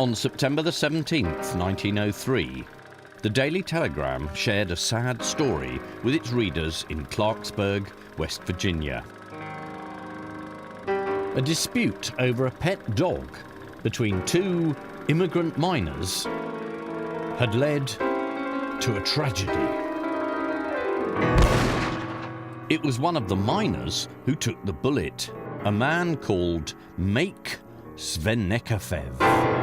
On September the 17th, 1903, the Daily Telegram shared a sad story with its readers in Clarksburg, West Virginia. A dispute over a pet dog between two immigrant miners had led to a tragedy. It was one of the miners who took the bullet, a man called Make Svenekafev.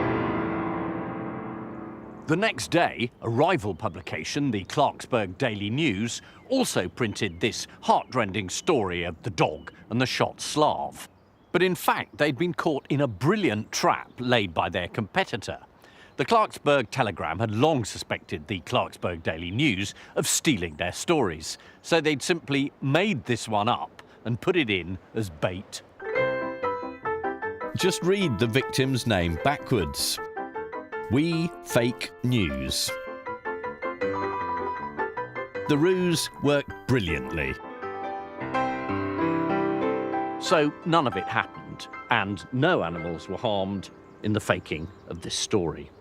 The next day, a rival publication, the Clarksburg Daily News, also printed this heartrending story of the dog and the shot Slav. But in fact, they'd been caught in a brilliant trap laid by their competitor. The Clarksburg Telegram had long suspected the Clarksburg Daily News of stealing their stories, so they'd simply made this one up and put it in as bait. Just read the victim's name backwards. We Fake News. The ruse worked brilliantly. So none of it happened, and no animals were harmed in the faking of this story.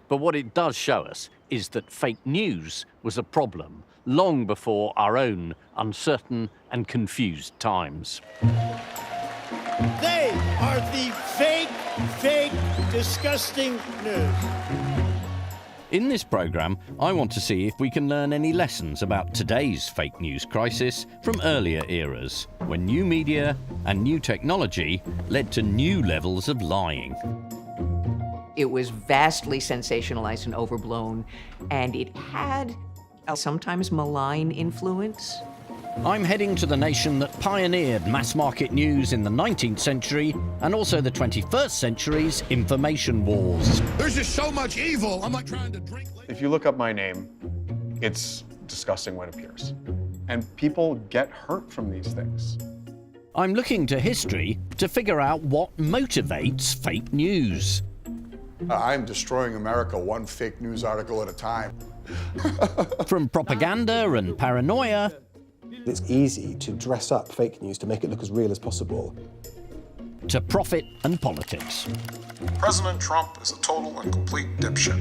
But what it does show us is that fake news was a problem long before our own uncertain and confused times. They are the fake, disgusting news. In this programme, I want to see if we can learn any lessons about today's fake news crisis from earlier eras, when new media and new technology led to new levels of lying. It was vastly sensationalized and overblown, and it had a sometimes malign influence. I'm heading to the nation that pioneered mass-market news in the 19th century and also the 21st century's information wars. There's just so much evil. I'm like trying to drink. If you look up my name, it's disgusting what appears. And people get hurt from these things. I'm looking to history to figure out what motivates fake news. I'm destroying America one fake news article at a time. From propaganda and paranoia, it's easy to dress up fake news to make it look as real as possible, to profit and politics. President Trump is a total and complete dipshit.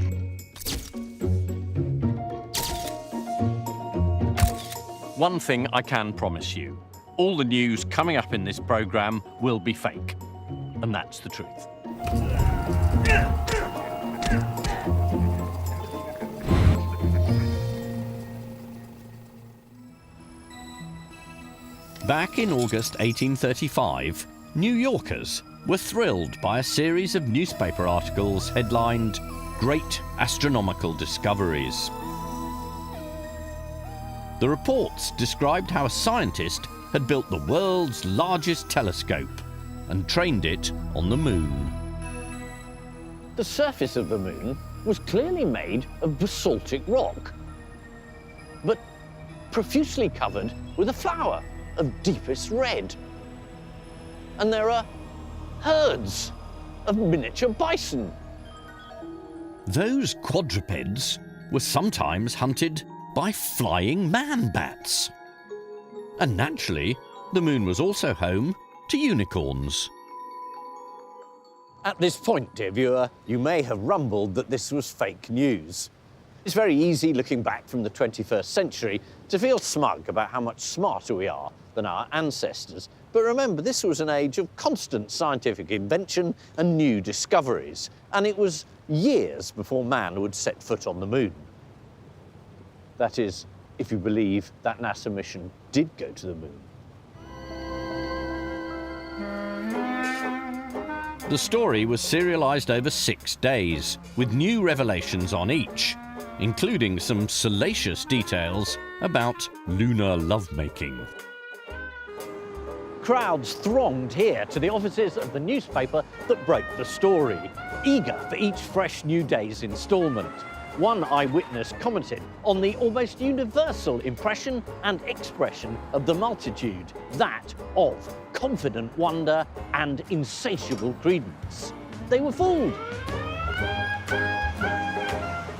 One thing I can promise you, all the news coming up in this programme will be fake. And that's the truth. Back in August 1835, New Yorkers were thrilled by a series of newspaper articles headlined Great Astronomical Discoveries. The reports described how a scientist had built the world's largest telescope and trained it on the moon. The surface of the moon was clearly made of basaltic rock, but profusely covered with a flower of deepest red. And there are herds of miniature bison. Those quadrupeds were sometimes hunted by flying man-bats. And naturally, the moon was also home to unicorns. At this point, dear viewer, you may have rumbled that this was fake news. It's very easy, looking back from the 21st century, to feel smug about how much smarter we are than our ancestors. But remember, this was an age of constant scientific invention and new discoveries, and it was years before man would set foot on the moon. That is, if you believe that NASA mission did go to the moon. The story was serialised over 6 days, with new revelations on each, including some salacious details about lunar lovemaking. Crowds thronged here to the offices of the newspaper that broke the story, eager for each fresh new day's instalment. One eyewitness commented on the almost universal impression and expression of the multitude, that of confident wonder and insatiable credence. They were fooled.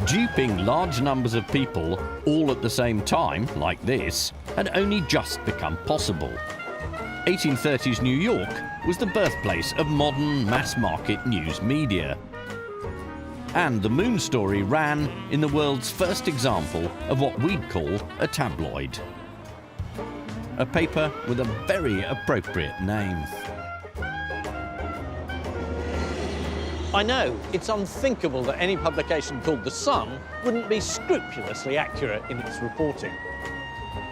Duping large numbers of people all at the same time, like this, had only just become possible. 1830s New York was the birthplace of modern mass-market news media. And the Moon story ran in the world's first example of what we'd call a tabloid. A paper with a very appropriate name. I know, it's unthinkable that any publication called The Sun wouldn't be scrupulously accurate in its reporting.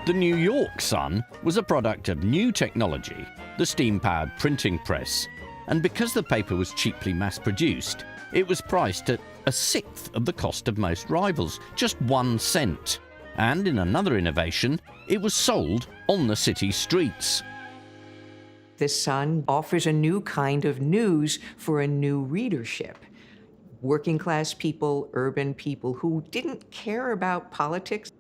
The New York Sun was a product of new technology, the steam-powered printing press, and because the paper was cheaply mass-produced, it was priced at a sixth of the cost of most rivals, just 1 cent. And in another innovation, it was sold on the city streets. The Sun offers a new kind of news for a new readership. Working class people, urban people who didn't care about politics.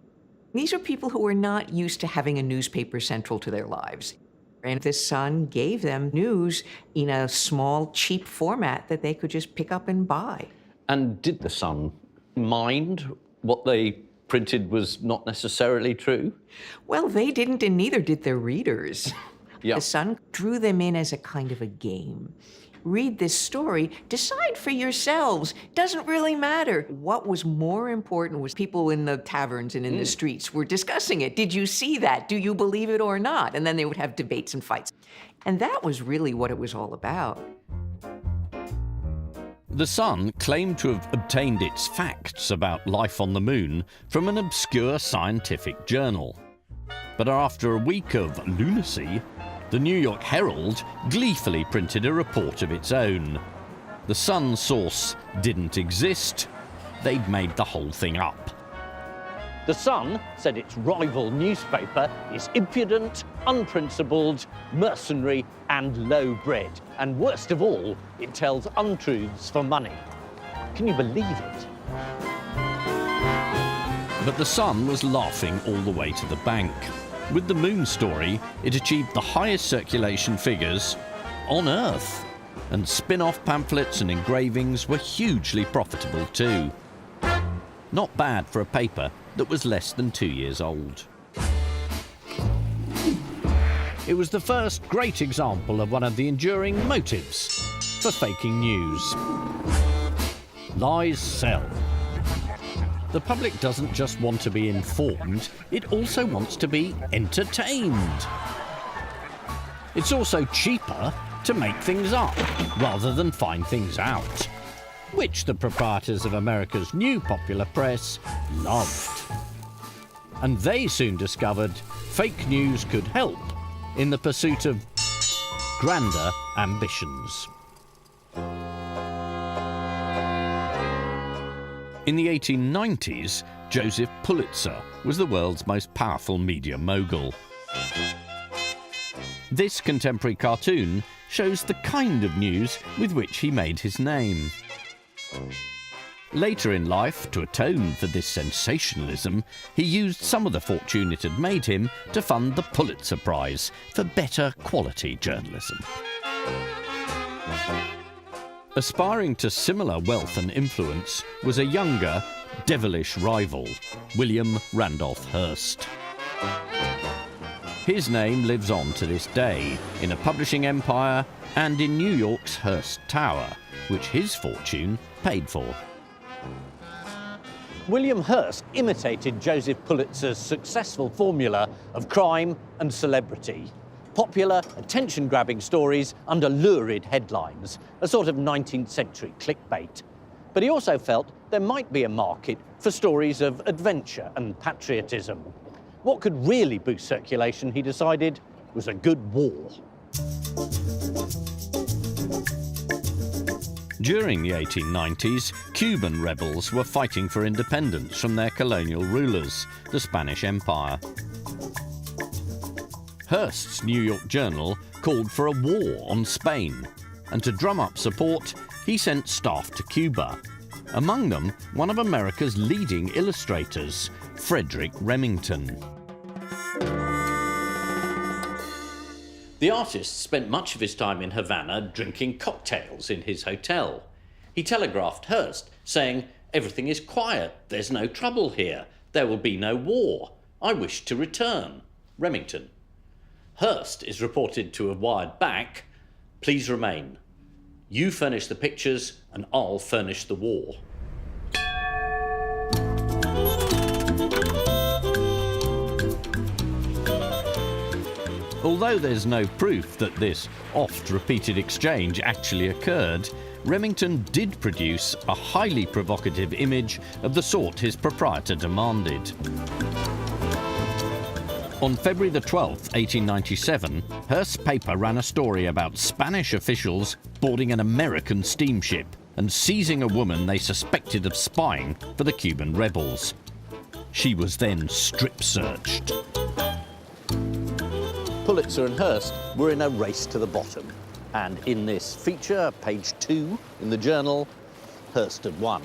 These are people who were not used to having a newspaper central to their lives. And the Sun gave them news in a small, cheap format that they could just pick up and buy. And did the Sun mind what they printed was not necessarily true? Well, they didn't, and neither did their readers. Yeah. The Sun drew them in as a kind of a game. Read this story, decide for yourselves. Doesn't really matter. What was more important was people in the taverns and in the streets were discussing it. Did you see that? Do you believe it or not? And then they would have debates and fights. And that was really what it was all about. The Sun claimed to have obtained its facts about life on the moon from an obscure scientific journal. But after a week of lunacy, the New York Herald gleefully printed a report of its own. The Sun source didn't exist. They'd made the whole thing up. The Sun said its rival newspaper is impudent, unprincipled, mercenary and low-bred. And worst of all, it tells untruths for money. Can you believe it? But the Sun was laughing all the way to the bank. With the Moon story, it achieved the highest circulation figures on Earth. And spin-off pamphlets and engravings were hugely profitable too. Not bad for a paper that was less than 2 years old. It was the first great example of one of the enduring motives for faking news. Lies sell. The public doesn't just want to be informed, it also wants to be entertained. It's also cheaper to make things up rather than find things out, which the proprietors of America's new popular press loved. And they soon discovered fake news could help in the pursuit of grander ambitions. In the 1890s, Joseph Pulitzer was the world's most powerful media mogul. This contemporary cartoon shows the kind of news with which he made his name. Later in life, to atone for this sensationalism, he used some of the fortune it had made him to fund the Pulitzer Prize for better quality journalism. Aspiring to similar wealth and influence was a younger, devilish rival, William Randolph Hearst. His name lives on to this day in a publishing empire and in New York's Hearst Tower, which his fortune paid for. William Hearst imitated Joseph Pulitzer's successful formula of crime and celebrity. Popular, attention-grabbing stories under lurid headlines, a sort of 19th century clickbait. But he also felt there might be a market for stories of adventure and patriotism. What could really boost circulation, he decided, was a good war. During the 1890s, Cuban rebels were fighting for independence from their colonial rulers, the Spanish Empire. Hearst's New York Journal called for a war on Spain, and to drum up support, he sent staff to Cuba. Among them, one of America's leading illustrators, Frederick Remington. The artist spent much of his time in Havana drinking cocktails in his hotel. He telegraphed Hearst, saying, "Everything is quiet, there's no trouble here, there will be no war. I wish to return. Remington." Hearst is reported to have wired back, "Please remain. You furnish the pictures and I'll furnish the war." Although there's no proof that this oft-repeated exchange actually occurred, Remington did produce a highly provocative image of the sort his proprietor demanded. On February the 12th, 1897, Hearst's paper ran a story about Spanish officials boarding an American steamship and seizing a woman they suspected of spying for the Cuban rebels. She was then strip-searched. Pulitzer and Hearst were in a race to the bottom. And in this feature, page 2 in the journal, Hearst had won.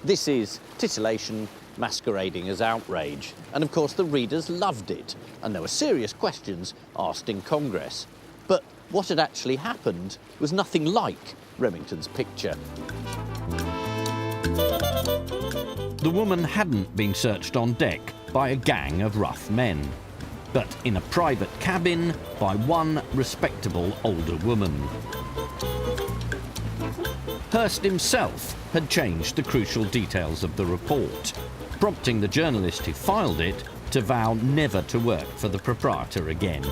This is titillation masquerading as outrage. And of course, the readers loved it. And there were serious questions asked in Congress. But what had actually happened was nothing like Remington's picture. The woman hadn't been searched on deck by a gang of rough men, but in a private cabin by one respectable older woman. Hearst himself had changed the crucial details of the report, prompting the journalist who filed it to vow never to work for the proprietor again.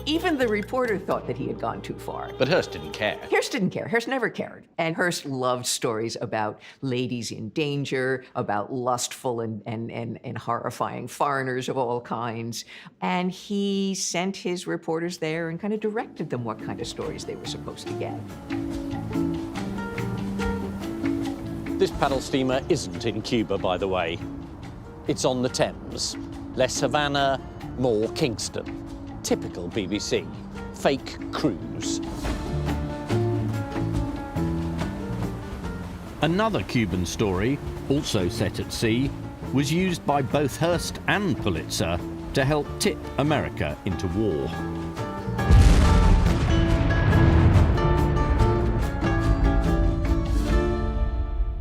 Even the reporter thought that he had gone too far. But Hearst didn't care. Hearst didn't care. Hearst never cared. And Hearst loved stories about ladies in danger, about lustful and horrifying foreigners of all kinds. And he sent his reporters there and kind of directed them what kind of stories they were supposed to get. This paddle steamer isn't in Cuba, by the way. It's on the Thames. Less Havana, more Kingston. Typical BBC. Fake cruise. Another Cuban story, also set at sea, was used by both Hearst and Pulitzer to help tip America into war.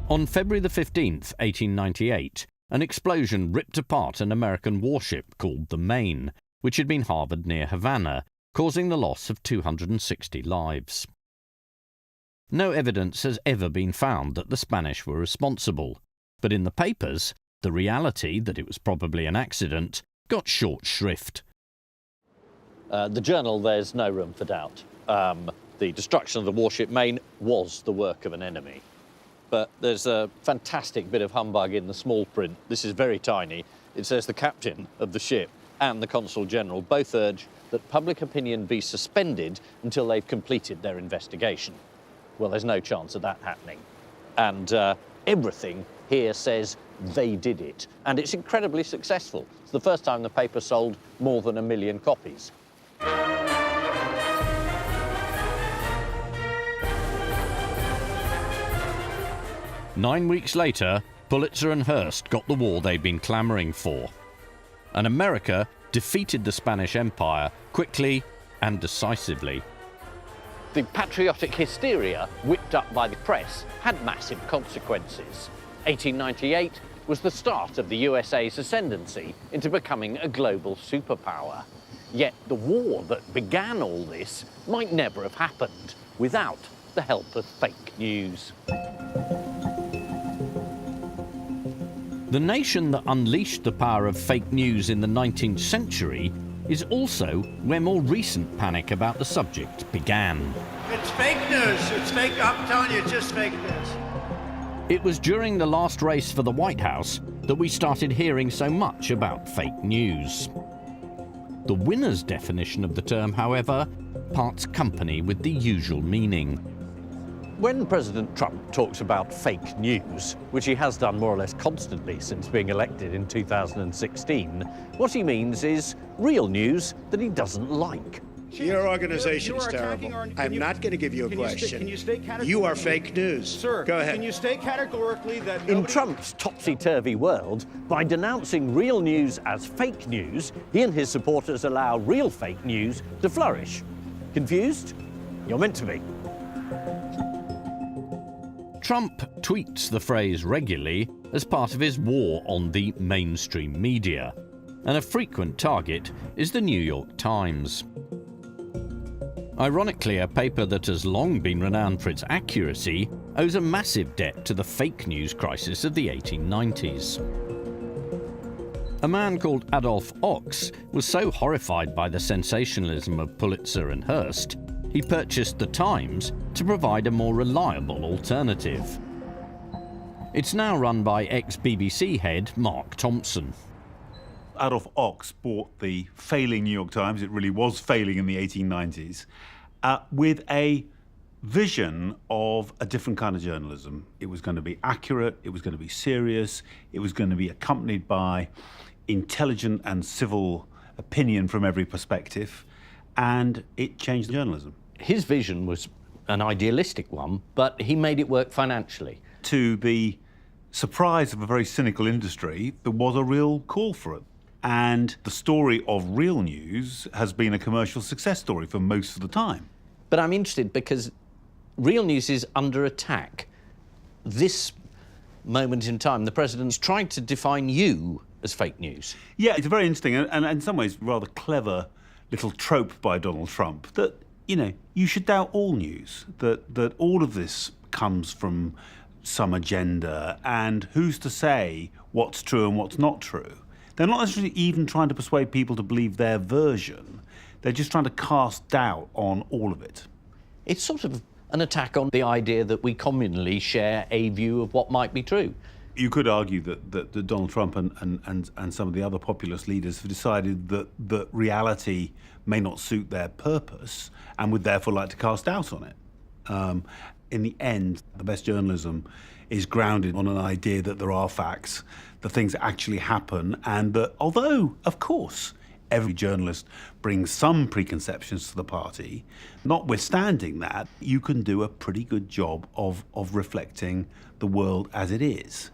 On February the 15th, 1898, an explosion ripped apart an American warship called the Maine, which had been harboured near Havana, causing the loss of 260 lives. No evidence has ever been found that the Spanish were responsible, but in the papers, the reality that it was probably an accident got short shrift. The journal, there's no room for doubt. The destruction of the warship Maine was the work of an enemy. But there's a fantastic bit of humbug in the small print. This is very tiny. It says the captain of the ship and the Consul General both urge that public opinion be suspended until they've completed their investigation. Well, there's no chance of that happening. And everything here says they did it. And it's incredibly successful. It's the first time the paper sold more than 1 million copies. Nine weeks later, Pulitzer and Hearst got the war they'd been clamouring for. And America defeated the Spanish Empire quickly and decisively. The patriotic hysteria whipped up by the press had massive consequences. 1898 was the start of the USA's ascendancy into becoming a global superpower. Yet the war that began all this might never have happened without the help of fake news. The nation that unleashed the power of fake news in the 19th century is also where more recent panic about the subject began. It's fake news. It's fake. I'm telling you, it's just fake news. It was during the last race for the White House that we started hearing so much about fake news. The winner's definition of the term, however, parts company with the usual meaning. When President Trump talks about fake news, which he has done more or less constantly since being elected in 2016, what he means is real news that he doesn't like. Your organization is terrible. I'm not going to give you a question. You are fake news. Sir, go ahead. Can you state categorically that in Trump's topsy-turvy world, by denouncing real news as fake news, he and his supporters allow real fake news to flourish. Confused? You're meant to be. Trump tweets the phrase regularly as part of his war on the mainstream media, and a frequent target is the New York Times. Ironically, a paper that has long been renowned for its accuracy owes a massive debt to the fake news crisis of the 1890s. A man called Adolph Ochs was so horrified by the sensationalism of Pulitzer and Hearst, he purchased The Times to provide a more reliable alternative. It's now run by ex-BBC head Mark Thompson. Adolph Ochs bought the failing New York Times, it really was failing in the 1890s, with a vision of a different kind of journalism. It was going to be accurate, it was going to be serious, it was going to be accompanied by intelligent and civil opinion from every perspective, and it changed journalism. His vision was an idealistic one, but he made it work financially. To the surprise of a very cynical industry, there was a real call for it. And the story of real news has been a commercial success story for most of the time. But I'm interested because real news is under attack. This moment in time, the president's trying to define you as fake news. Yeah, it's very interesting and in some ways rather clever little trope by Donald Trump that, you know, you should doubt all news, that all of this comes from some agenda, and who's to say what's true and what's not true. They're not necessarily even trying to persuade people to believe their version. They're just trying to cast doubt on all of it. It's sort of an attack on the idea that we communally share a view of what might be true. You could argue that Donald Trump and some of the other populist leaders have decided that reality may not suit their purpose and would therefore like to cast doubt on it. In the end, the best journalism is grounded on an idea that there are facts, that things actually happen, and that although, of course, every journalist brings some preconceptions to the party, notwithstanding that, you can do a pretty good job of reflecting the world as it is.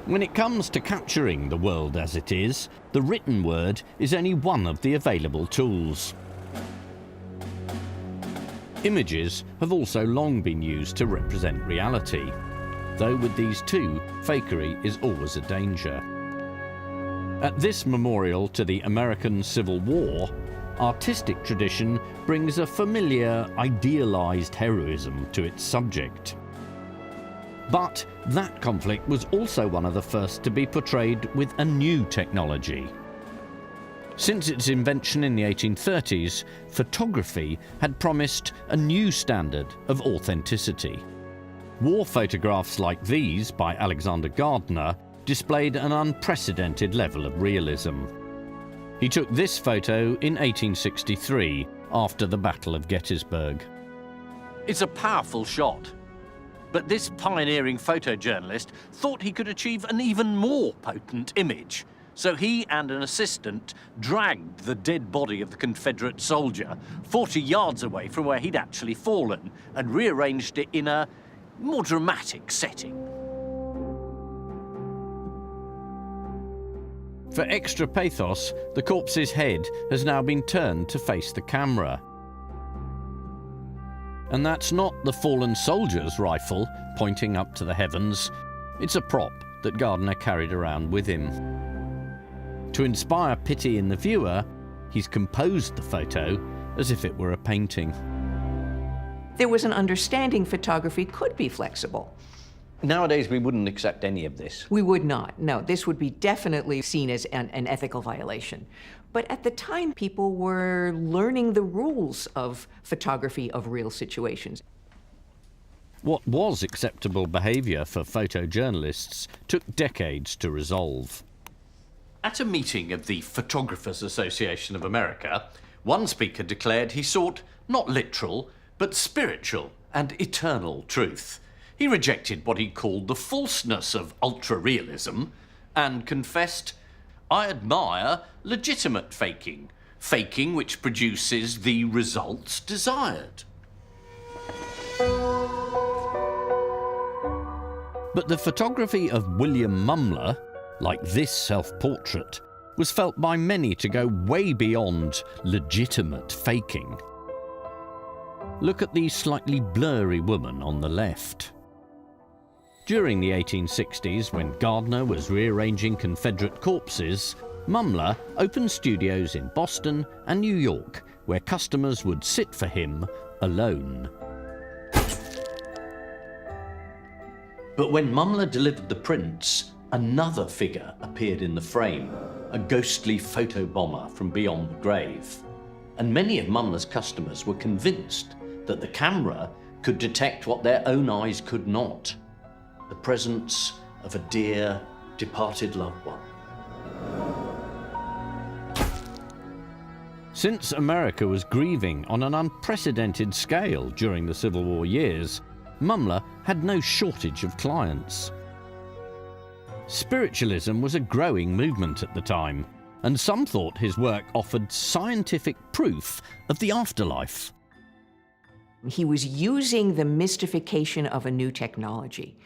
When it comes to capturing the world as it is, the written word is only one of the available tools. Images have also long been used to represent reality, though with these two, fakery is always a danger. At this memorial to the American Civil War, artistic tradition brings a familiar, idealized heroism to its subject. But that conflict was also one of the first to be portrayed with a new technology. Since its invention in the 1830s, photography had promised a new standard of authenticity. War photographs like these by Alexander Gardner displayed an unprecedented level of realism. He took this photo in 1863, after the Battle of Gettysburg. It's a powerful shot. But this pioneering photojournalist thought he could achieve an even more potent image. So he and an assistant dragged the dead body of the Confederate soldier 40 yards away from where he'd actually fallen and rearranged it in a more dramatic setting. For extra pathos, the corpse's head has now been turned to face the camera. And that's not the fallen soldier's rifle pointing up to the heavens. It's a prop that Gardner carried around with him. To inspire pity in the viewer, he's composed the photo as if it were a painting. There was an understanding photography could be flexible. Nowadays, we wouldn't accept any of this. We would not. No, this would be definitely seen as an ethical violation. But at the time, people were learning the rules of photography of real situations. What was acceptable behaviour for photojournalists took decades to resolve. At a meeting of the Photographers Association of America, one speaker declared he sought not literal, but spiritual and eternal truth. He rejected what he called the falseness of ultra-realism and confessed, "I admire legitimate faking, faking which produces the results desired." But the photography of William Mumler, like this self-portrait, was felt by many to go way beyond legitimate faking. Look at the slightly blurry woman on the left. During the 1860s, when Gardner was rearranging Confederate corpses, Mumler opened studios in Boston and New York, where customers would sit for him alone. But when Mumler delivered the prints, Another figure appeared in the frame, a ghostly photobomber from beyond the grave. And many of Mumler's customers were convinced that the camera could detect what their own eyes could not: the presence of a dear, departed loved one. Since America was grieving on an unprecedented scale during the Civil War years, Mumler had no shortage of clients. Spiritualism was a growing movement at the time, and some thought his work offered scientific proof of the afterlife. He was using the mystification of a new technology,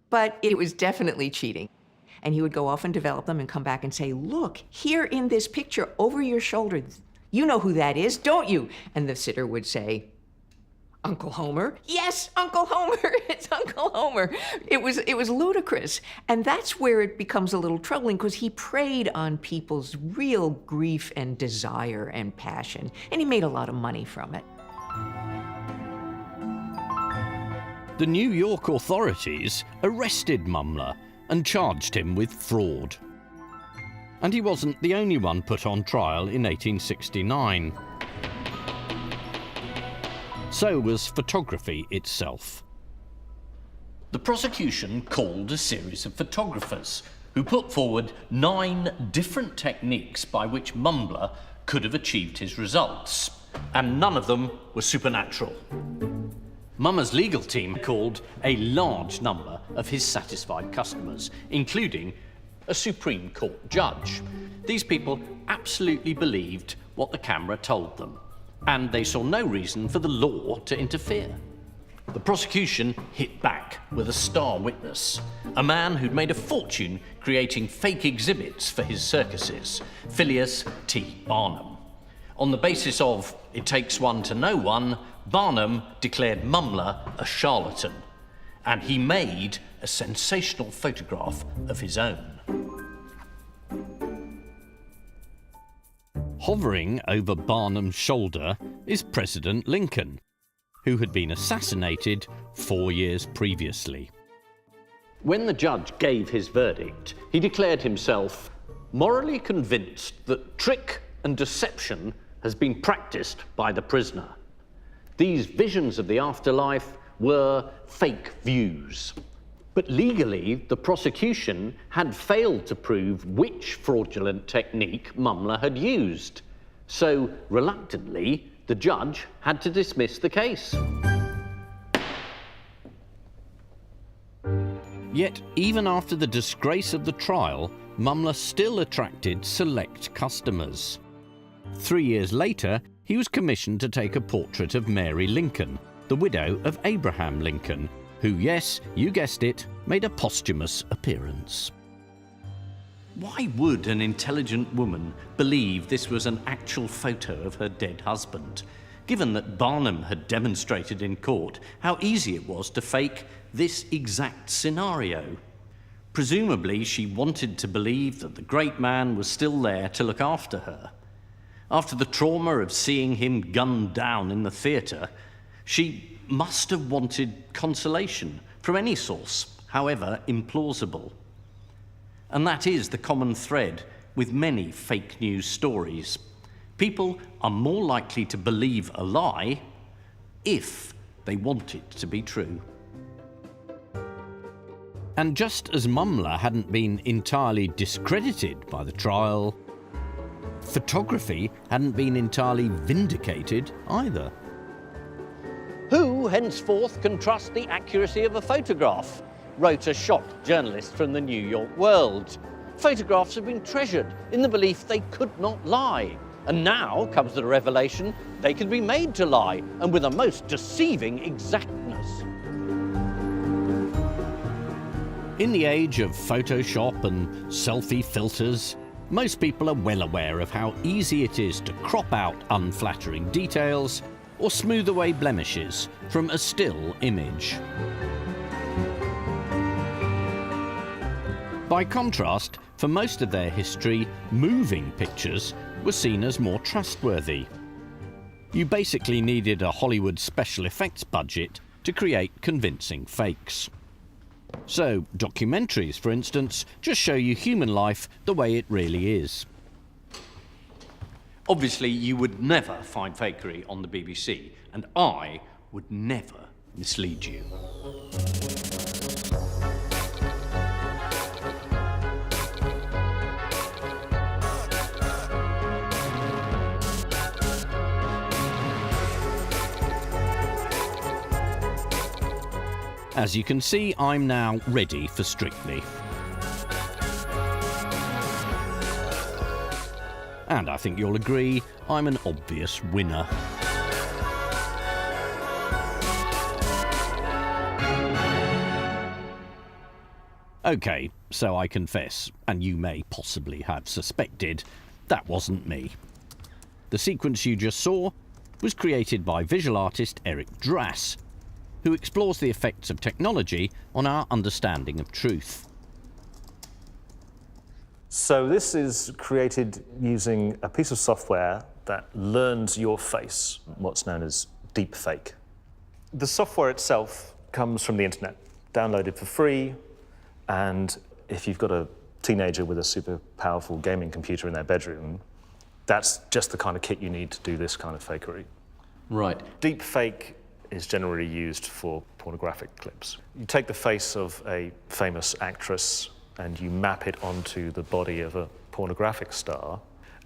but it was definitely cheating. And he would go off and develop them and come back and say, look, here in this picture over your shoulder, you know who that is, don't you? And the sitter would say, Uncle Homer? Yes, Uncle Homer, it's Uncle Homer. It was ludicrous. And that's where it becomes a little troubling, because he preyed on people's real grief and desire and passion, and he made a lot of money from it. The New York authorities arrested Mumler and charged him with fraud. And he wasn't the only one put on trial in 1869. So was photography itself. The prosecution called a series of photographers who put forward 9 different techniques by which Mumler could have achieved his results, and none of them were supernatural. Mumler's legal team called a large number of his satisfied customers, including a Supreme Court judge. These people absolutely believed what the camera told them, and they saw no reason for the law to interfere. The prosecution hit back with a star witness, a man who'd made a fortune creating fake exhibits for his circuses, Phileas T. Barnum. On the basis of "it takes one to know one," Barnum declared Mumler a charlatan, and he made a sensational photograph of his own. Hovering over Barnum's shoulder is President Lincoln, who had been assassinated 4 years previously. When the judge gave his verdict, he declared himself morally convinced that trick and deception has been practiced by the prisoner. These visions of the afterlife were fake views. But legally, the prosecution had failed to prove which fraudulent technique Mumler had used. So, reluctantly, the judge had to dismiss the case. Yet, even after the disgrace of the trial, Mumler still attracted select customers. 3 years later, he was commissioned to take a portrait of Mary Lincoln, the widow of Abraham Lincoln, who, yes, you guessed it, made a posthumous appearance. Why would an intelligent woman believe this was an actual photo of her dead husband, given that Barnum had demonstrated in court how easy it was to fake this exact scenario? Presumably, she wanted to believe that the great man was still there to look after her. After the trauma of seeing him gunned down in the theatre, she must have wanted consolation from any source, however implausible. And that is the common thread with many fake news stories. People are more likely to believe a lie if they want it to be true. And just as Mumler hadn't been entirely discredited by the trial, photography hadn't been entirely vindicated either. Who henceforth can trust the accuracy of a photograph? Wrote a shocked journalist from the New York World. Photographs have been treasured in the belief they could not lie. And now comes the revelation they can be made to lie, and with a most deceiving exactness. In the age of Photoshop and selfie filters, most people are well aware of how easy it is to crop out unflattering details or smooth away blemishes from a still image. By contrast, for most of their history, moving pictures were seen as more trustworthy. You basically needed a Hollywood special effects budget to create convincing fakes. So, documentaries, for instance, just show you human life the way it really is. Obviously, you would never find fakery on the BBC, and I would never mislead you. As you can see, I'm now ready for Strictly. And I think you'll agree, I'm an obvious winner. Okay, so I confess, and you may possibly have suspected, that wasn't me. The sequence you just saw was created by visual artist Eric Drass, who explores the effects of technology on our understanding of truth. So this is created using a piece of software that learns your face, what's known as deepfake. The software itself comes from the internet, downloaded for free, and if you've got a teenager with a super powerful gaming computer in their bedroom, that's just the kind of kit you need to do this kind of fakery. Right. Deepfake is generally used for pornographic clips. You take the face of a famous actress and you map it onto the body of a pornographic star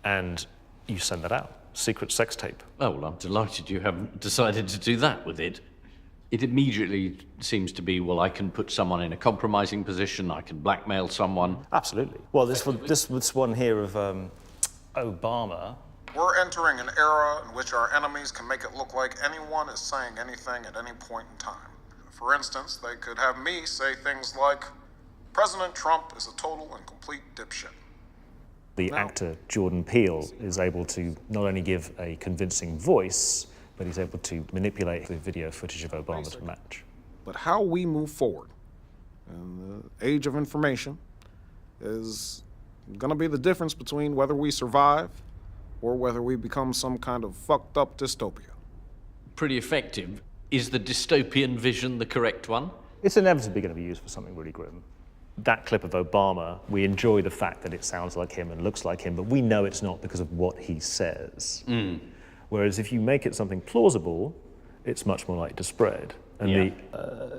and you send that out. Secret sex tape. Oh, well, I'm delighted you haven't decided to do that with it. It immediately seems to be, well, I can put someone in a compromising position, I can blackmail someone. Absolutely. Well, this one here of Obama. We're entering an era in which our enemies can make it look like anyone is saying anything at any point in time. For instance, they could have me say things like, President Trump is a total and complete dipshit. The actor Jordan Peele is able to not only give a convincing voice, but he's able to manipulate the video footage of Obama to match. But how we move forward in the age of information is going to be the difference between whether we survive or whether we become some kind of fucked up dystopia. Pretty effective. Is the dystopian vision the correct one? It's inevitably going to be used for something really grim. That clip of Obama, we enjoy the fact that it sounds like him and looks like him, but we know it's not because of what he says. Whereas if you make it something plausible, it's much more likely to spread. And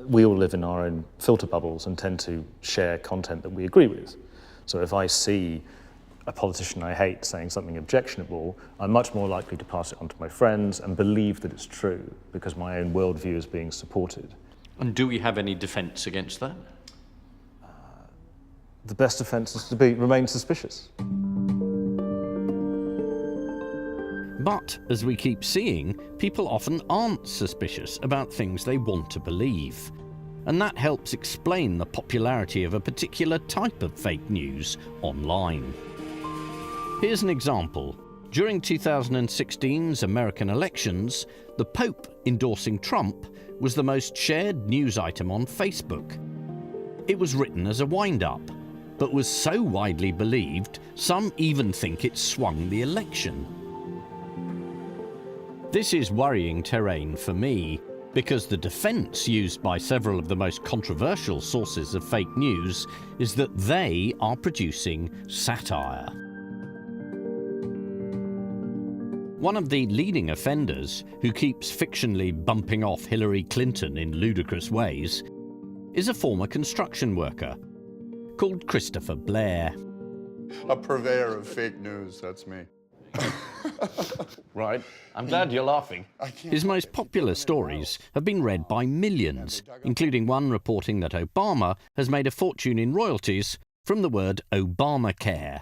we all live in our own filter bubbles and tend to share content that we agree with. So if I see a politician I hate saying something objectionable, I'm much more likely to pass it on to my friends and believe that it's true because my own worldview is being supported. And do we have any defense against that? The best defense is to remain suspicious. But, as we keep seeing, people often aren't suspicious about things they want to believe. And that helps explain the popularity of a particular type of fake news online. Here's an example. During 2016's American elections, the Pope endorsing Trump was the most shared news item on Facebook. It was written as a wind-up, but was so widely believed, some even think it swung the election. This is worrying terrain for me, because the defense used by several of the most controversial sources of fake news is that they are producing satire. One of the leading offenders, who keeps fictionally bumping off Hillary Clinton in ludicrous ways, is a former construction worker called Christopher Blair. A purveyor of fake news, that's me. Right, I'm glad you're laughing. His most popular stories have been read by millions, including one reporting that Obama has made a fortune in royalties from the word Obamacare.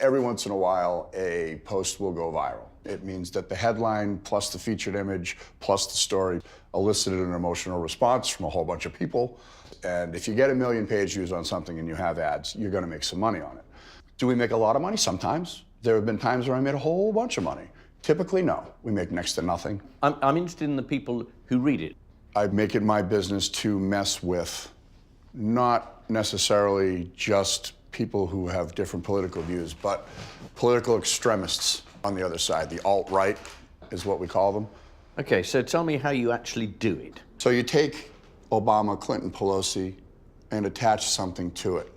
Every once in a while, a post will go viral. It means that the headline plus the featured image plus the story elicited an emotional response from a whole bunch of people. And if you get 1 million page views on something and you have ads, you're going to make some money on it. Do we make a lot of money? Sometimes. There have been times where I made a whole bunch of money. Typically, no. We make next to nothing. I'm interested in the people who read it. I make it my business to mess with not necessarily just people who have different political views, but political extremists on the other side. The alt-right is what we call them. Okay, so tell me how you actually do it. So you take Obama, Clinton, Pelosi, and attach something to it.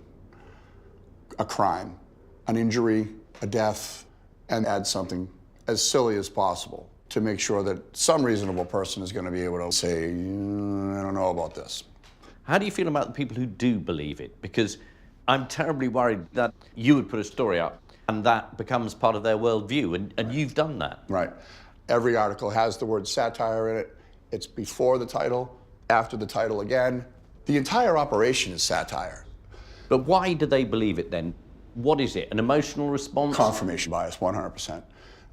A crime, an injury, a death, and add something as silly as possible to make sure that some reasonable person is going to be able to say, I don't know about this. How do you feel about the people who do believe it? Because I'm terribly worried that you would put a story up and that becomes part of their worldview, and you've done that. Right. Every article has the word satire in it. It's before the title, after the title again. The entire operation is satire. But why do they believe it then? What is it, an emotional response? Confirmation bias, 100%.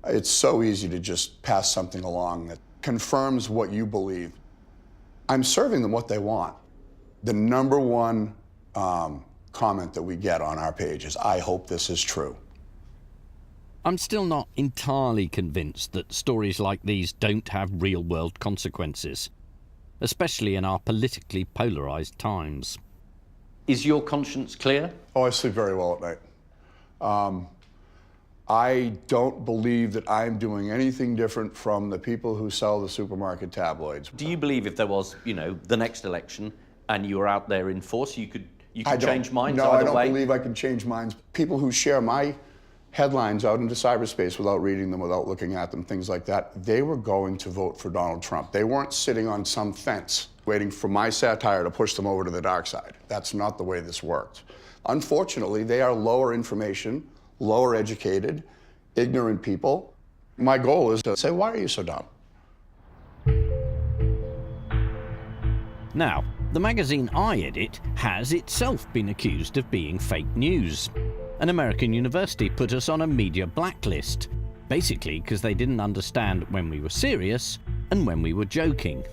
It's so easy to just pass something along that confirms what you believe. I'm serving them what they want. The number one comment that we get on our page is, I hope this is true. I'm still not entirely convinced that stories like these don't have real-world consequences, especially in our politically polarised times. Is your conscience clear? Oh, I sleep very well at night. I don't believe that I'm doing anything different from the people who sell the supermarket tabloids. Do you believe if there was, the next election and you were out there in force, you could change minds either way? No, I don't believe I can change minds. People who share my headlines out into cyberspace without reading them, without looking at them, things like that, they were going to vote for Donald Trump. They weren't sitting on some fence waiting for my satire to push them over to the dark side. That's not the way this worked. Unfortunately, they are lower information, lower educated, ignorant people. My goal is to say, why are you so dumb? Now, the magazine I edit has itself been accused of being fake news. An American university put us on a media blacklist, basically because they didn't understand when we were serious and when we were joking.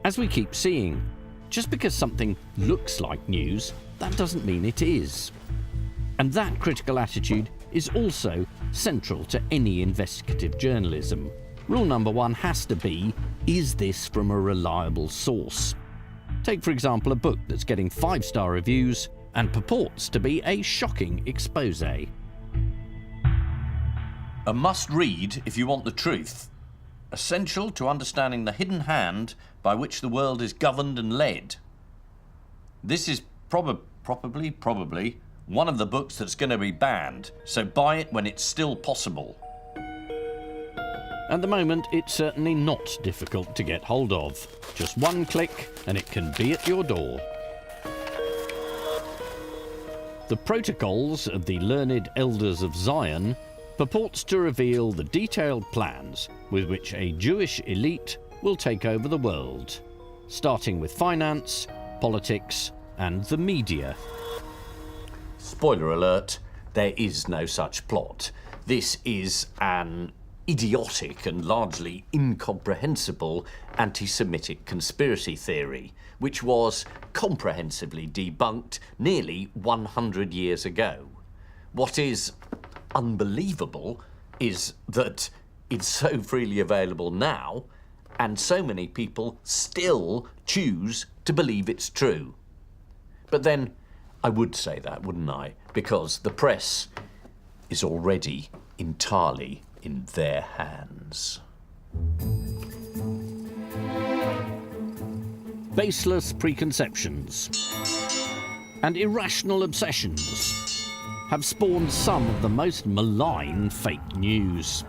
As we keep seeing, just because something looks like news, that doesn't mean it is. And that critical attitude is also central to any investigative journalism. Rule number one has to be, is this from a reliable source? Take, for example, a book that's getting 5-star reviews and purports to be a shocking expose. A must-read if you want the truth. Essential to understanding the hidden hand by which the world is governed and led. This is probably one of the books that's going to be banned, so buy it when it's still possible. At the moment, it's certainly not difficult to get hold of. Just one click and it can be at your door. The Protocols of the Learned Elders of Zion purports to reveal the detailed plans with which a Jewish elite will take over the world, starting with finance, politics, and the media. Spoiler alert, there is no such plot. This is an idiotic and largely incomprehensible anti-Semitic conspiracy theory, which was comprehensively debunked nearly 100 years ago. What is unbelievable is that it's so freely available now, and so many people still choose to believe it's true. But then, I would say that, wouldn't I? Because the press is already entirely in their hands. Baseless preconceptions and irrational obsessions have spawned some of the most malign fake news.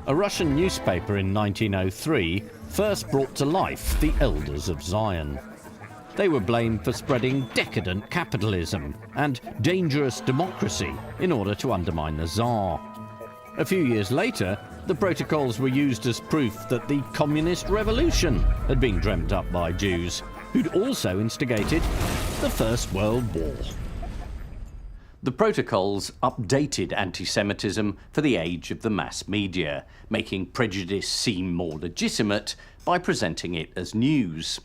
A Russian newspaper in 1903 first brought to life the Elders of Zion. They were blamed for spreading decadent capitalism and dangerous democracy in order to undermine the Tsar. A few years later, the protocols were used as proof that the communist revolution had been dreamt up by Jews, who'd also instigated the First World War. The protocols updated anti-Semitism for the age of the mass media, making prejudice seem more legitimate by presenting it as news.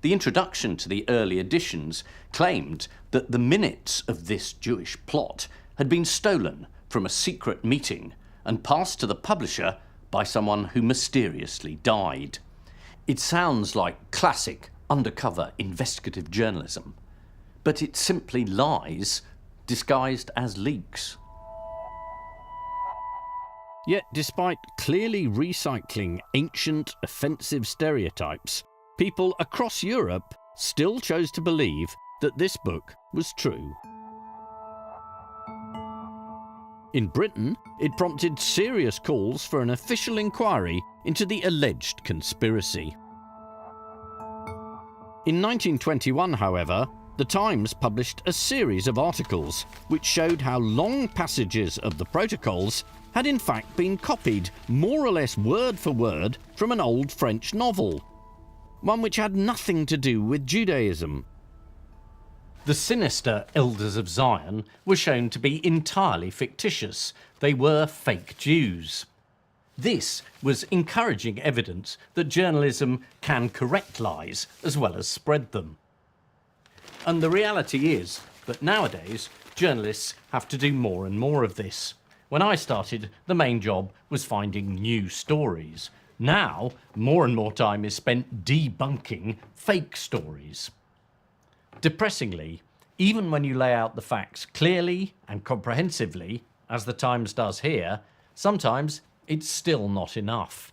The introduction to the early editions claimed that the minutes of this Jewish plot had been stolen from a secret meeting and passed to the publisher by someone who mysteriously died. It sounds like classic undercover investigative journalism, but it's simply lies disguised as leaks. Yet, despite clearly recycling ancient, offensive stereotypes, people across Europe still chose to believe that this book was true. In Britain, it prompted serious calls for an official inquiry into the alleged conspiracy. In 1921, however, The Times published a series of articles which showed how long passages of the protocols had in fact been copied more or less word for word from an old French novel, one which had nothing to do with Judaism. The sinister Elders of Zion were shown to be entirely fictitious. They were fake Jews. This was encouraging evidence that journalism can correct lies as well as spread them. And the reality is that nowadays journalists have to do more and more of this. When I started, the main job was finding new stories. Now, more and more time is spent debunking fake stories. Depressingly, even when you lay out the facts clearly and comprehensively, as the Times does here, sometimes it's still not enough.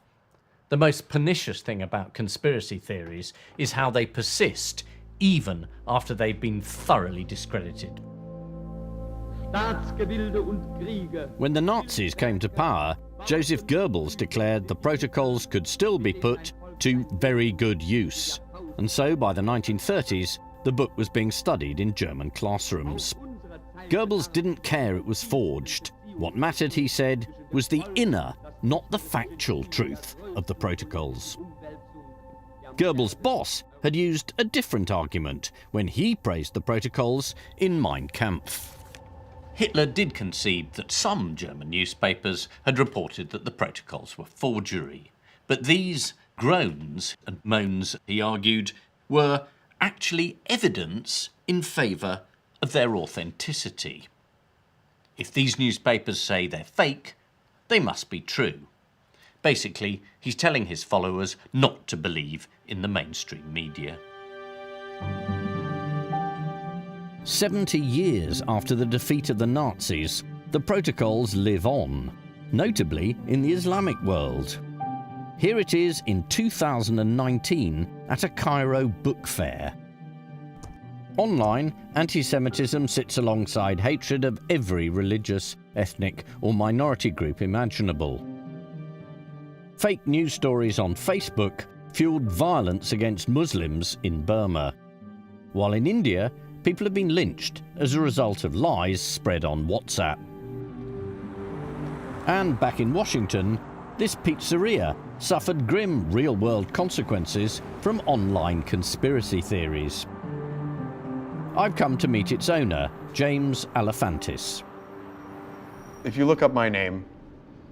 The most pernicious thing about conspiracy theories is how they persist even after they've been thoroughly discredited. When the Nazis came to power, Joseph Goebbels declared the protocols could still be put to very good use. And so by the 1930s, the book was being studied in German classrooms. Goebbels didn't care it was forged. What mattered, he said, was the inner, not the factual truth of the protocols. Goebbels' boss had used a different argument when he praised the protocols in Mein Kampf. Hitler did concede that some German newspapers had reported that the protocols were forgery. But these groans and moans, he argued, were actually evidence in favour of their authenticity. If these newspapers say they're fake, they must be true. Basically, he's telling his followers not to believe in the mainstream media. 70 years after the defeat of the Nazis, the protocols live on, notably in the Islamic world. Here it is in 2019 at a Cairo book fair. Online, anti-Semitism sits alongside hatred of every religious, ethnic or minority group imaginable. Fake news stories on Facebook fueled violence against Muslims in Burma, while in India, people have been lynched as a result of lies spread on WhatsApp. And back in Washington, this pizzeria suffered grim real-world consequences from online conspiracy theories. I've come to meet its owner, James Alefantis. If you look up my name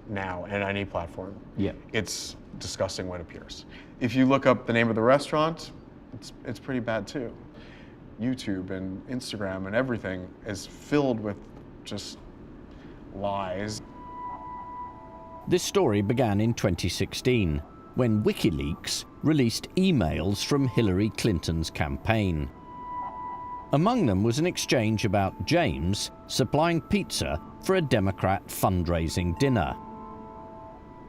now on any platform, Yeah. it's disgusting what appears. If you look up the name of the restaurant, it's pretty bad too. YouTube and Instagram and everything is filled with just lies. This story began in 2016, when WikiLeaks released emails from Hillary Clinton's campaign. Among them was an exchange about James supplying pizza for a Democrat fundraising dinner.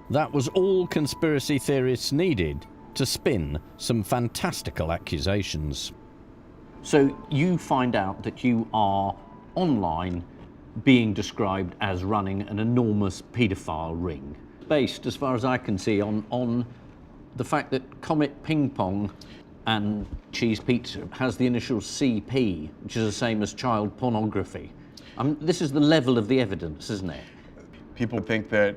That was all conspiracy theorists needed to spin some fantastical accusations. So you find out that you are online being described as running an enormous paedophile ring, based, as far as I can see, on the fact that Comet Ping Pong and Cheese Pizza has the initials CP, which is the same as child pornography. This is the level of the evidence, isn't it? People think that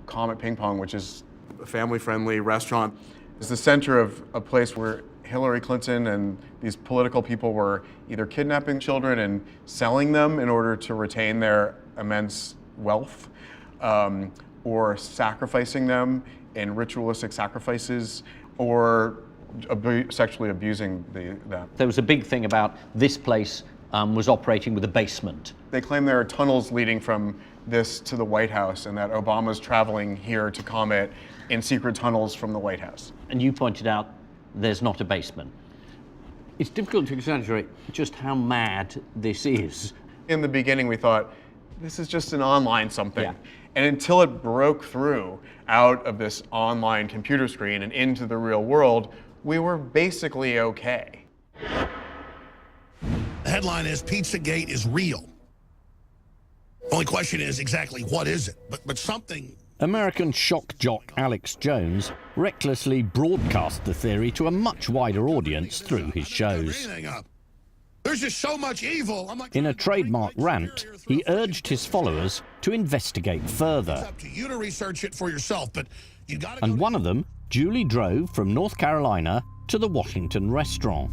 Comet Ping Pong, which is a family-friendly restaurant, is the center of a place where Hillary Clinton and these political people were either kidnapping children and selling them in order to retain their immense wealth, or sacrificing them in ritualistic sacrifices, or sexually abusing them. There was a big thing about this place was operating with a basement. They claim there are tunnels leading from this to the White House and that Obama's traveling here to Comet in secret tunnels from the White House. And you pointed out there's not a basement. It's difficult to exaggerate just how mad this is. In the beginning, we thought, this is just an online something. Yeah. And until it broke through out of this online computer screen and into the real world, we were basically okay. The headline is Pizzagate is real. Only question is exactly what is it? But something. American shock jock Alex Jones recklessly broadcast the theory to a much wider audience through his shows. There's just so much evil. I'm like, in a trademark rant, he urged his followers to investigate further. It's up to you to research it for yourself, but you got to. And one of them duly drove from North Carolina to the Washington restaurant.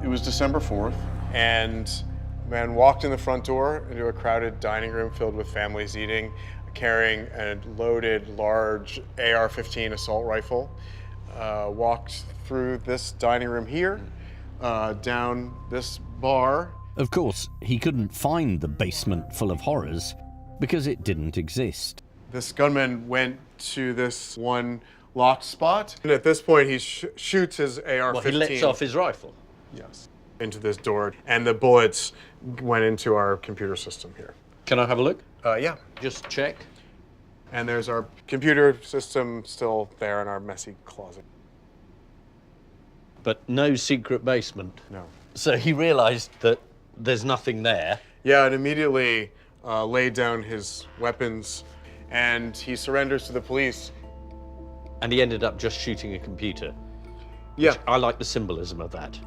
It was December 4th, and a man walked in the front door into a crowded dining room filled with families eating, carrying a loaded, large AR-15 assault rifle. Walked through this dining room here, down this bar. Of course, he couldn't find the basement full of horrors because it didn't exist. This gunman went to this one locked spot, and at this point he shoots his AR-15. Well, he lets off his rifle? Yes. Into this door, and the bullets went into our computer system here. Can I have a look? Yeah. Just check. And there's our computer system still there in our messy closet. But no secret basement? No. So he realized that there's nothing there? Yeah, and immediately laid down his weapons, and he surrenders to the police. And he ended up just shooting a computer? Yeah. I like the symbolism of that.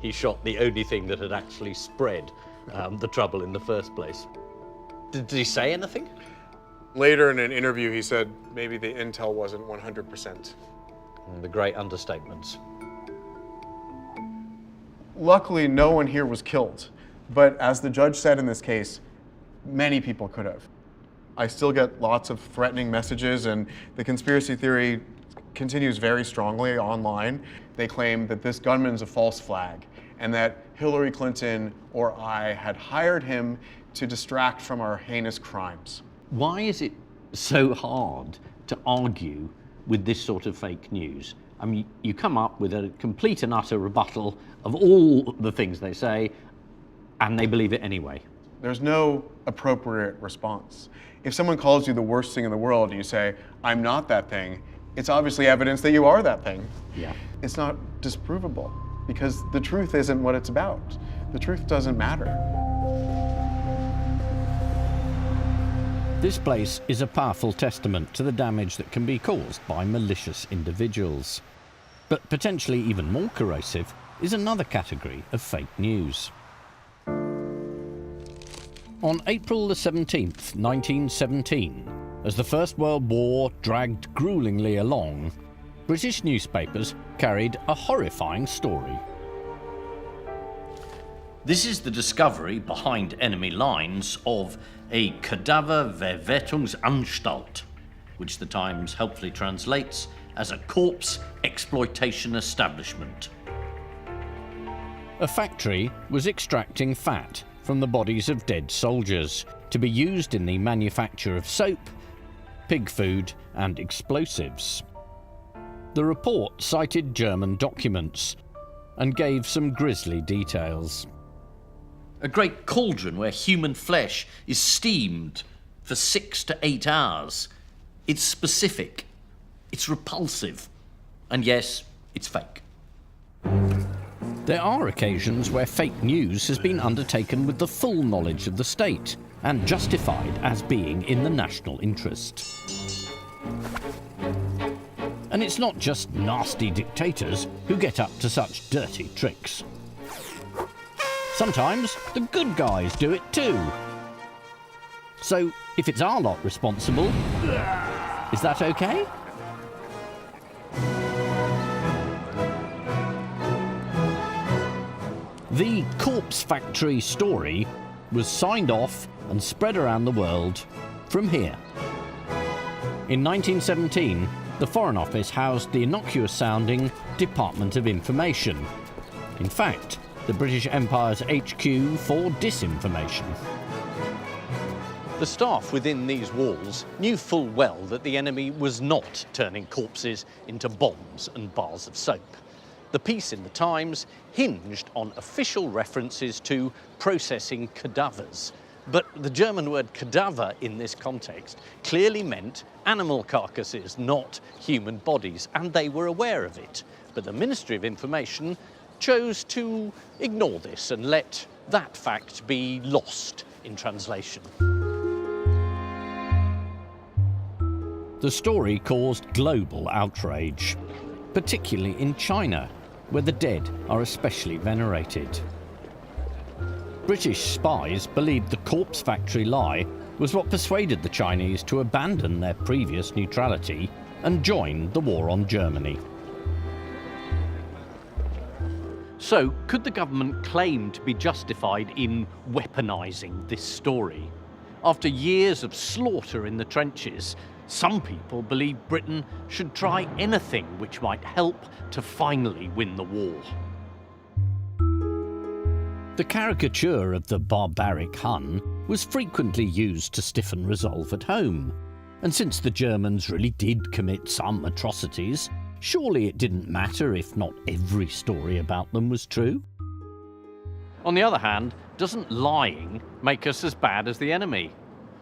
He shot the only thing that had actually spread the trouble in the first place. Did he say anything? Later in an interview, he said maybe the intel wasn't 100%. The great understatements. Luckily, no one here was killed. But as the judge said in this case, many people could have. I still get lots of threatening messages, and the conspiracy theory continues very strongly online. They claim that this gunman's a false flag, and that Hillary Clinton or I had hired him to distract from our heinous crimes. Why is it so hard to argue with this sort of fake news? I mean, you come up with a complete and utter rebuttal of all the things they say, and they believe it anyway. There's no appropriate response. If someone calls you the worst thing in the world and you say, I'm not that thing, it's obviously evidence that you are that thing. Yeah. It's not disprovable, because the truth isn't what it's about. The truth doesn't matter. This place is a powerful testament to the damage that can be caused by malicious individuals. But potentially even more corrosive is another category of fake news. On April the 17th, 1917, as the First World War dragged gruelingly along, British newspapers carried a horrifying story. This is the discovery behind enemy lines of a Kadaververwertungsanstalt, which the Times helpfully translates as a corpse exploitation establishment. A factory was extracting fat from the bodies of dead soldiers to be used in the manufacture of soap, pig food, and explosives. The report cited German documents and gave some grisly details. A great cauldron where human flesh is steamed for 6 to 8 hours. It's specific, it's repulsive, and yes, it's fake. There are occasions where fake news has been undertaken with the full knowledge of the state and justified as being in the national interest. And it's not just nasty dictators who get up to such dirty tricks. Sometimes the good guys do it too. So if it's our lot responsible, is that okay? The Corpse Factory story was signed off and spread around the world from here. In 1917, the Foreign Office housed the innocuous-sounding Department of Information. In fact, the British Empire's HQ for disinformation. The staff within these walls knew full well that the enemy was not turning corpses into bombs and bars of soap. The piece in the Times hinged on official references to processing cadavers. But the German word cadaver in this context clearly meant animal carcasses, not human bodies, and they were aware of it. But the Ministry of Information chose to ignore this and let that fact be lost in translation. The story caused global outrage, particularly in China, where the dead are especially venerated. British spies believed the corpse factory lie was what persuaded the Chinese to abandon their previous neutrality and join the war on Germany. So, could the government claim to be justified in weaponising this story? After years of slaughter in the trenches, some people believe Britain should try anything which might help to finally win the war. The caricature of the barbaric Hun was frequently used to stiffen resolve at home. And since the Germans really did commit some atrocities, surely it didn't matter if not every story about them was true. On the other hand, doesn't lying make us as bad as the enemy?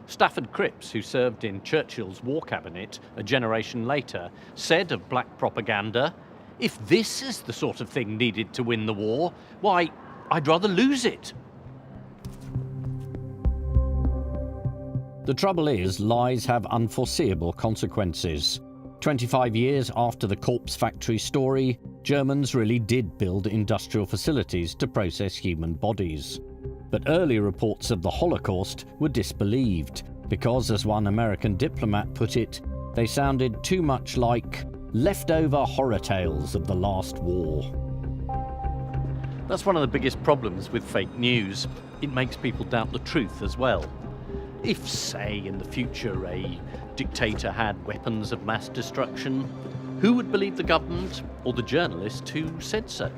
Stafford Cripps, who served in Churchill's war cabinet a generation later, said of black propaganda, "If this is the sort of thing needed to win the war, why, I'd rather lose it." The trouble is, lies have unforeseeable consequences. 25 years after the corpse factory story, Germans really did build industrial facilities to process human bodies. But early reports of the Holocaust were disbelieved because, as one American diplomat put it, they sounded too much like leftover horror tales of the last war. That's one of the biggest problems with fake news. It makes people doubt the truth as well. If, say, in the future a dictator had weapons of mass destruction, who would believe the government or the journalist who said so?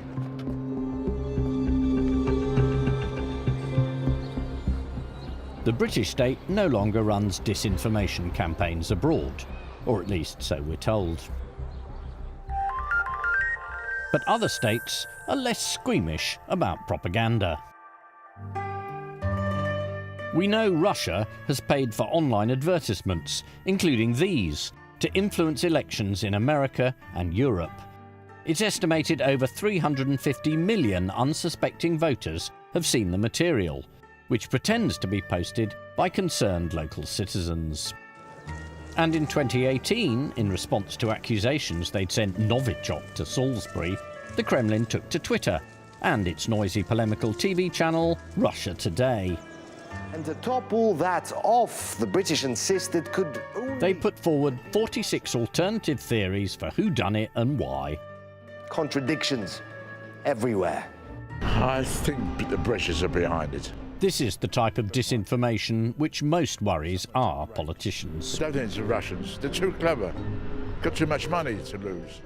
The British state no longer runs disinformation campaigns abroad, or at least so we're told. But other states are less squeamish about propaganda. We know Russia has paid for online advertisements, including these, to influence elections in America and Europe. It's estimated over 350 million unsuspecting voters have seen the material, which pretends to be posted by concerned local citizens. And in 2018, in response to accusations they'd sent Novichok to Salisbury, the Kremlin took to Twitter and its noisy polemical TV channel, Russia Today. And to top all that off, the British insisted could only... They put forward 46 alternative theories for who done it and why. Contradictions everywhere. I think the British are behind it. This is the type of disinformation which most worries our politicians. Don't think it's the Russians. They're too clever. Got too much money to lose.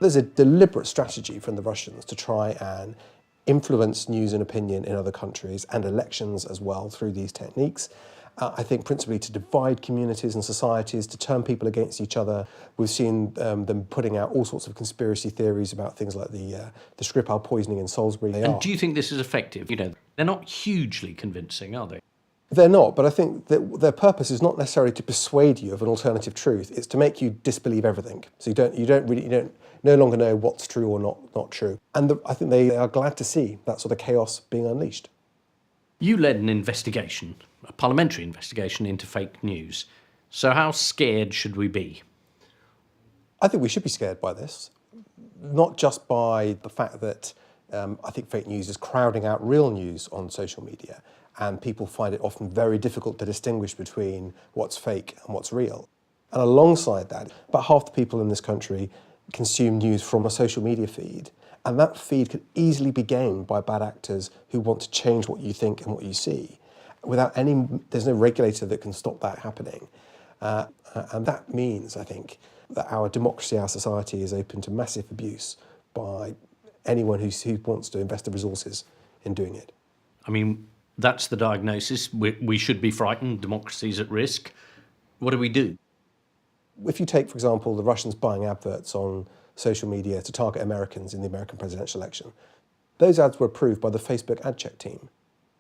There's a deliberate strategy from the Russians to try and influence news and opinion in other countries and elections as well through these techniques. I think principally to divide communities and societies, to turn people against each other. We've seen them putting out all sorts of conspiracy theories about things like the Skripal poisoning in Salisbury. And do you think this is effective? You know, they're not hugely convincing, are they? They're not, but I think that their purpose is not necessarily to persuade you of an alternative truth. It's to make you disbelieve everything. So you don't no longer know what's true or not true. And I think they are glad to see that sort of chaos being unleashed. You led an investigation, a parliamentary investigation into fake news. So how scared should we be? I think we should be scared by this, not just by the fact that I think fake news is crowding out real news on social media, and people find it often very difficult to distinguish between what's fake and what's real. And alongside that, about half the people in this country consume news from a social media feed, and that feed could easily be gained by bad actors who want to change what you think and what you see. There's no regulator that can stop that happening. And that means, I think, that our democracy, our society is open to massive abuse by anyone who wants to invest the resources in doing it. I mean, that's the diagnosis. We should be frightened. Democracy's at risk. What do we do? If you take, for example, the Russians buying adverts on social media to target Americans in the American presidential election, those ads were approved by the Facebook ad check team.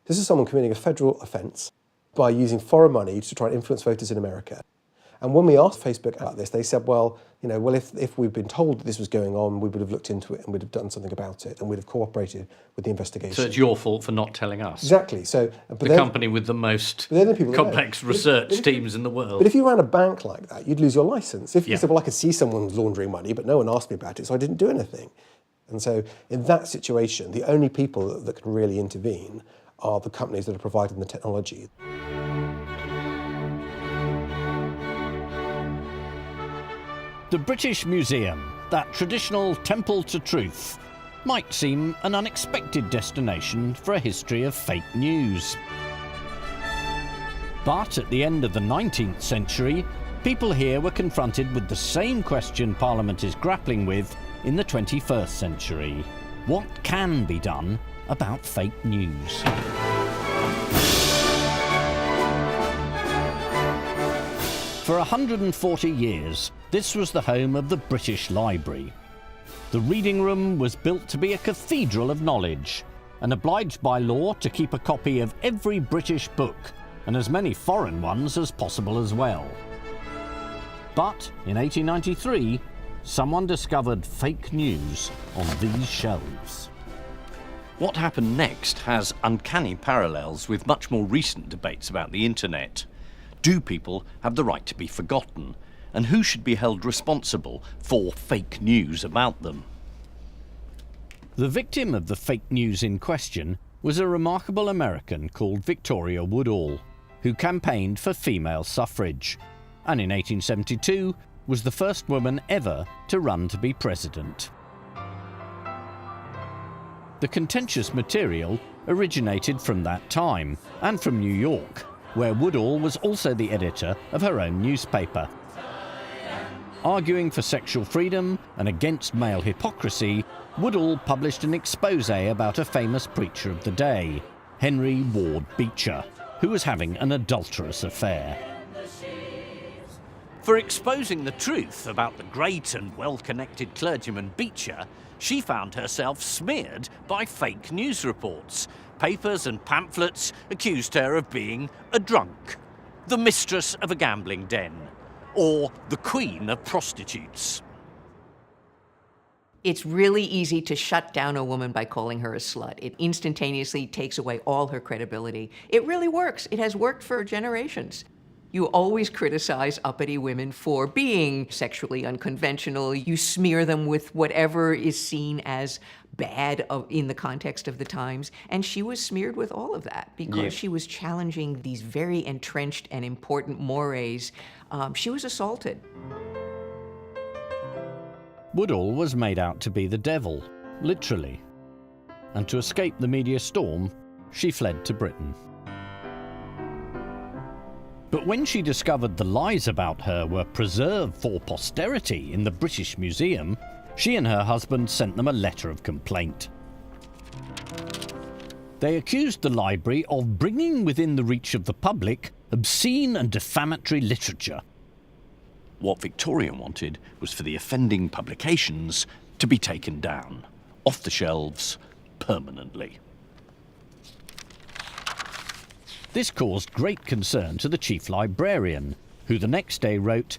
This is someone committing a federal offence by using foreign money to try and influence voters in America. And when we asked Facebook about this, they said, well, if we'd been told that this was going on, we would have looked into it and we'd have done something about it and we'd have cooperated with the investigation. So it's your fault for not telling us. Exactly. So, the company with the most complex research teams in the world. But if you ran a bank like that, you'd lose your license. If you said, well, I could see someone laundering money, but no one asked me about it, so I didn't do anything. And so in that situation, the only people that can really intervene are the companies that are providing the technology. The British Museum, that traditional temple to truth, might seem an unexpected destination for a history of fake news. But at the end of the 19th century, people here were confronted with the same question Parliament is grappling with in the 21st century. What can be done about fake news? For 140 years, this was the home of the British Library. The reading room was built to be a cathedral of knowledge and obliged by law to keep a copy of every British book and as many foreign ones as possible as well. But in 1893, someone discovered fake news on these shelves. What happened next has uncanny parallels with much more recent debates about the internet. Do people have the right to be forgotten? And who should be held responsible for fake news about them? The victim of the fake news in question was a remarkable American called Victoria Woodall, who campaigned for female suffrage, and in 1872 was the first woman ever to run to be president. The contentious material originated from that time, and from New York, where Woodall was also the editor of her own newspaper. Arguing for sexual freedom and against male hypocrisy, Woodall published an expose about a famous preacher of the day, Henry Ward Beecher, who was having an adulterous affair. For exposing the truth about the great and well-connected clergyman Beecher, she found herself smeared by fake news reports. Papers and pamphlets accused her of being a drunk, the mistress of a gambling den, or the queen of prostitutes. It's really easy to shut down a woman by calling her a slut. It instantaneously takes away all her credibility. It really works. It has worked for generations. You always criticize uppity women for being sexually unconventional. You smear them with whatever is seen as bad in the context of the times. And she was smeared with all of that because she was challenging these very entrenched and important mores. She was assaulted. Woodall was made out to be the devil, literally. And to escape the media storm, she fled to Britain. But when she discovered the lies about her were preserved for posterity in the British Museum, she and her husband sent them a letter of complaint. They accused the library of bringing within the reach of the public obscene and defamatory literature. What Victoria wanted was for the offending publications to be taken down, off the shelves, permanently. This caused great concern to the chief librarian, who the next day wrote,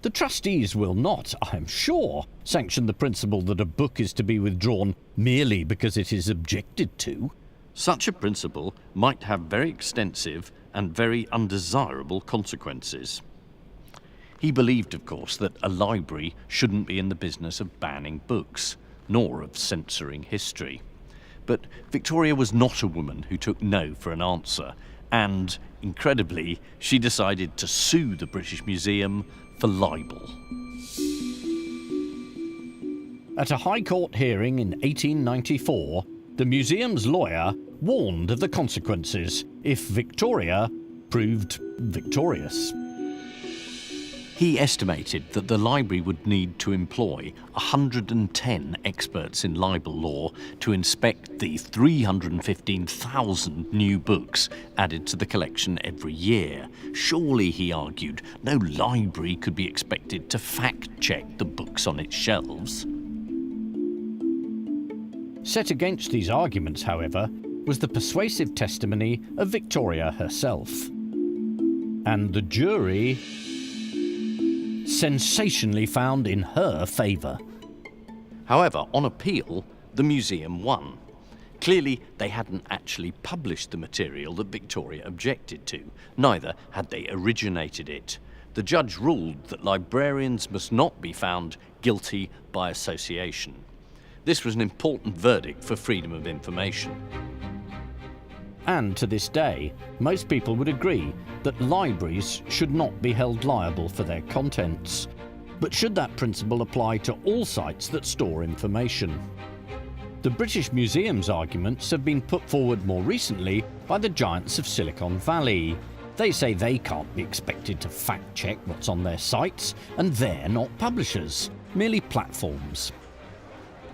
"The trustees will not, I am sure, sanction the principle that a book is to be withdrawn merely because it is objected to. Such a principle might have very extensive and very undesirable consequences." He believed, of course, that a library shouldn't be in the business of banning books, nor of censoring history. But Victoria was not a woman who took no for an answer, and, incredibly, she decided to sue the British Museum for libel. At a High Court hearing in 1894, the museum's lawyer warned of the consequences if Victoria proved victorious. He estimated that the library would need to employ 110 experts in libel law to inspect the 315,000 new books added to the collection every year. Surely, he argued, no library could be expected to fact-check the books on its shelves. Set against these arguments, however, was the persuasive testimony of Victoria herself. And the jury sensationally found in her favour. However, on appeal, the museum won. Clearly, they hadn't actually published the material that Victoria objected to, neither had they originated it. The judge ruled that librarians must not be found guilty by association. This was an important verdict for freedom of information. And to this day, most people would agree that libraries should not be held liable for their contents. But should that principle apply to all sites that store information? The British Museum's arguments have been put forward more recently by the giants of Silicon Valley. They say they can't be expected to fact-check what's on their sites, and they're not publishers, merely platforms.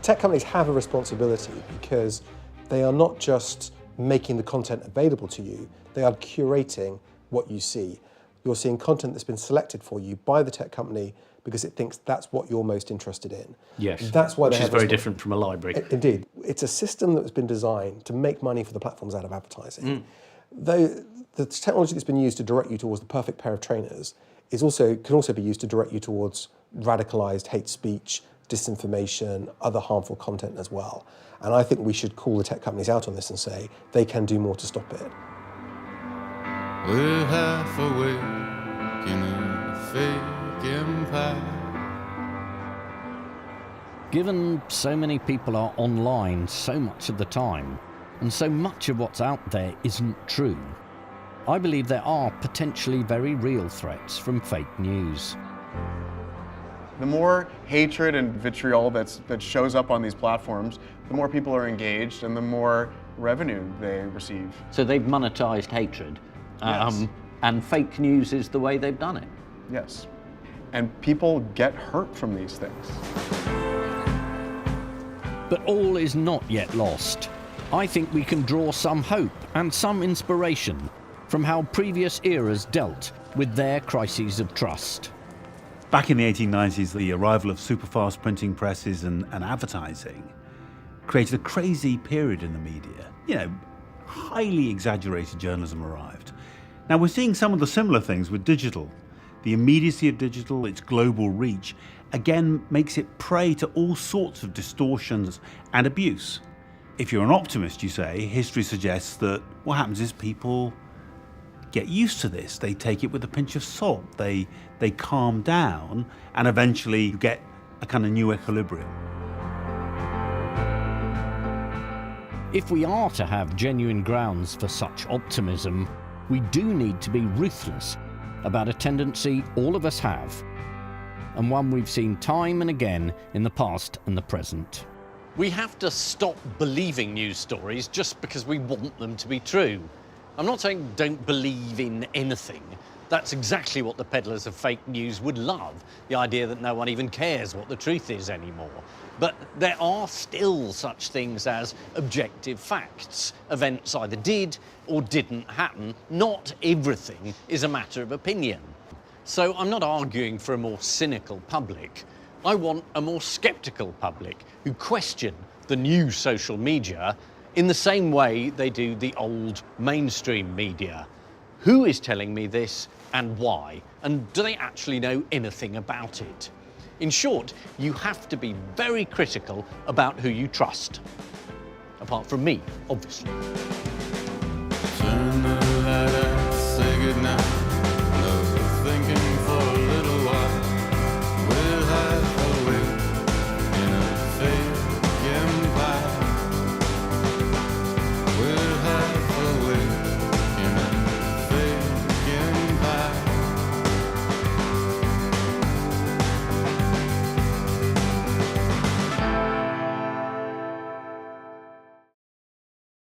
Tech companies have a responsibility because they are not just making the content available to you, they are curating what you see. You're seeing content that's been selected for you by the tech company because it thinks that's what you're most interested in. Yes, that's why which is very different from a library. Indeed. It's a system that's been designed to make money for the platforms out of advertising. Though the technology that's been used to direct you towards the perfect pair of trainers can also be used to direct you towards radicalized hate speech, disinformation, other harmful content as well. And I think we should call the tech companies out on this and say they can do more to stop it. We're half awake in a fake empire. Given so many people are online so much of the time, and so much of what's out there isn't true, I believe there are potentially very real threats from fake news. The more hatred and vitriol that shows up on these platforms, the more people are engaged and the more revenue they receive. So they've monetized hatred, Yes. and fake news is the way they've done it. Yes. And people get hurt from these things. But all is not yet lost. I think we can draw some hope and some inspiration from how previous eras dealt with their crises of trust. Back in the 1890s, the arrival of superfast printing presses and advertising created a crazy period in the media. Highly exaggerated journalism arrived. Now we're seeing some of the similar things with digital. The immediacy of digital, its global reach, again makes it prey to all sorts of distortions and abuse. If you're an optimist, you say, history suggests that what happens is people get used to this. They take it with a pinch of salt. They calm down, and eventually you get a kind of new equilibrium. If we are to have genuine grounds for such optimism, we do need to be ruthless about a tendency all of us have, and one we've seen time and again in the past and the present. We have to stop believing news stories just because we want them to be true. I'm not saying don't believe in anything. That's exactly what the peddlers of fake news would love, the idea that no one even cares what the truth is anymore. But there are still such things as objective facts. Events either did or didn't happen. Not everything is a matter of opinion. So I'm not arguing for a more cynical public. I want a more sceptical public who question the new social media in the same way they do the old mainstream media. Who is telling me this and why? And do they actually know anything about it? In short, you have to be very critical about who you trust. Apart from me, obviously.